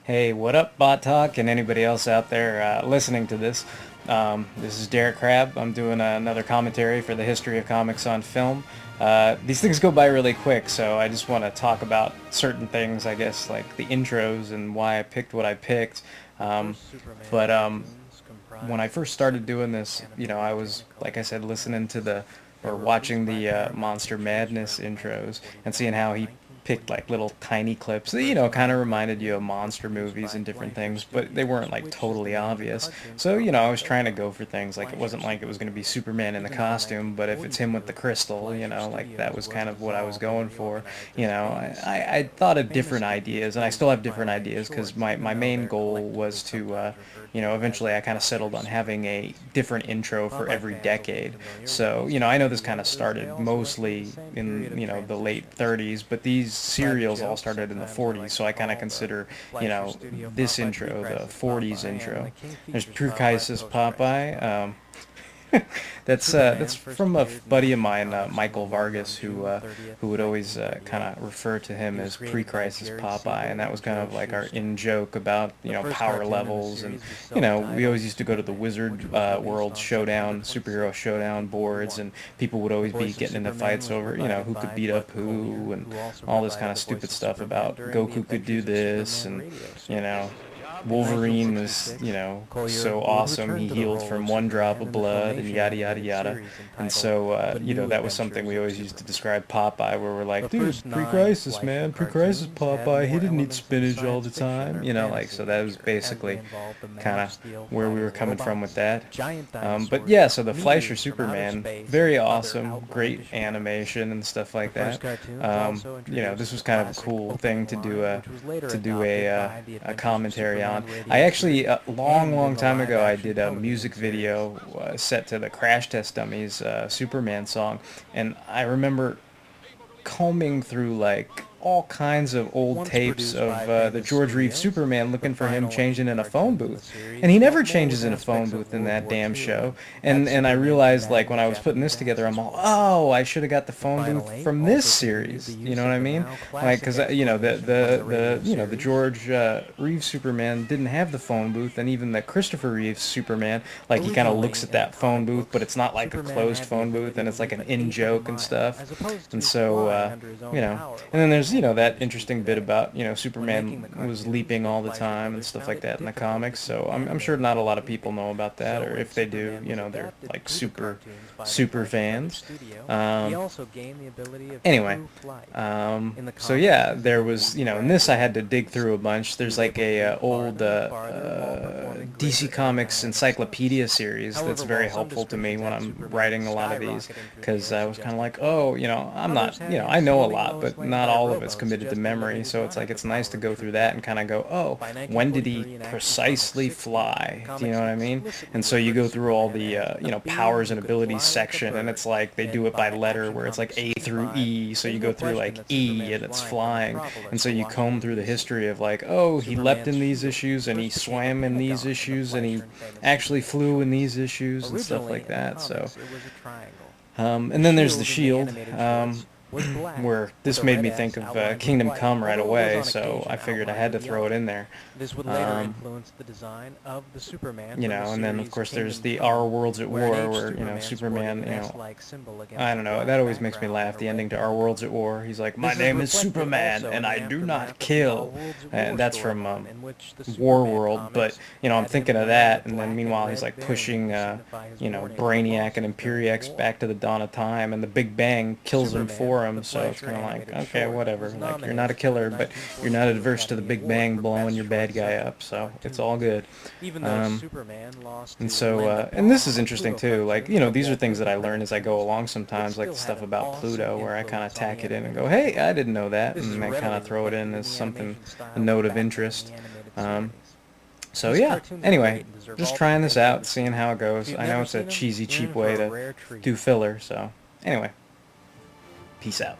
Hey, what up, Bot Talk, and anybody else out there listening to this? This is Derek Crabb. I'm doing another commentary for the history of comics on film. These things go by really quick, so I just want to talk about certain things, I guess, like the intros and why I picked what I picked. But when I first started doing this, I was, like I said, listening to or watching the Monster Madness intros and seeing how he picked like little tiny clips that, kind of reminded you of monster movies and different things, but they weren't like totally obvious. So, I was trying to go for things like it wasn't like it was going to be Superman in the costume, but if it's him with the crystal, like that was kind of what I was going for. I thought of different ideas, and I still have different ideas because my main goal was to, eventually I kind of settled on having a different intro for every decade. So, I know this kind of started mostly in, the late 30s, but these serials all started in the 40s, so I kind of consider, this intro the 40s intro. There's Prukisis Popeye. That's from a buddy of mine, Michael Vargas, who would always kind of refer to him as pre-crisis Popeye, and that was kind of like our in-joke about power levels, and we always used to go to the Wizard World Showdown, superhero showdown boards, and people would always be getting into fights over who could beat up who, and all this kind of stupid stuff about Goku could do this, and Wolverine was, so awesome. He healed from one drop of blood and yada yada yada. And so, that was something we always used to describe Popeye, where we're like, dude, pre-crisis, man, pre-crisis Popeye. He didn't eat spinach all the time, so that was basically kind of where we were coming from with that. But yeah, so the Fleischer Superman, very awesome, great animation and stuff like that. This was kind of a cool thing to do a commentary on. I actually, a long time ago, I did a music video set to the Crash Test Dummies Superman song, and I remember combing through like all kinds of old tapes of the George Reeves Superman, looking for him changing in a phone booth, and he never changes in a phone booth in that damn show. And I realized, like, when I was putting this together, I'm all, oh, I should have got the phone booth from this series. You know what I mean? Like, because the George Reeves Superman didn't have the phone booth, and even the Christopher Reeves Superman, like, he kind of looks at that phone booth, but it's not like a closed phone booth, and it's like an in joke and stuff. And so and then there's that interesting bit about Superman was leaping all the time and stuff like that in the comics. So I'm sure not a lot of people know about that, or if they do, they're like super fans. Anyway, so yeah, there was in this I had to dig through a bunch. There's like a old DC Comics encyclopedia series that's very helpful to me when I'm writing a lot of these, because I was kind of like, oh, I'm not, I know a lot, but not all of it's committed to memory. So it's like, it's nice to go through that and kind of go, oh, when did he precisely fly? Do you know what I mean? And so you go through all the powers and abilities section, and it's like they do it by letter, where it's like A through E. So you go through like E and it's flying, and so you comb through the history of like, oh, he leapt in these issues, and he swam in these issues, and he actually flew in these issues and stuff like that. So and then there's the Shield, where this made me think of Kingdom Come right away, so I figured I had to throw it in there. This would later influence the design of the Superman. And then of course there's the Our Worlds at War, where Superman, I don't know, that always makes me laugh. The ending to Our Worlds at War, he's like, my name is Superman, and I do not kill, and that's from War World. But I'm thinking of that, and then meanwhile he's like pushing Brainiac and Imperiex back to the dawn of time, and the Big Bang kills him for him. So it's kind of like, okay, whatever, like, you're not a killer, but you're not adverse to the Big Bang blowing your bad guy up, so it's all good. And so and this is interesting too, like, these are things that I learn as I go along sometimes, like the stuff about Pluto, where I kind of tack it in and go, hey, I didn't know that, and I kind of throw it in as something, a note of interest. So yeah, anyway, just trying this out, seeing how it goes. I know it's a cheesy, cheap way to do filler, so anyway. Peace out.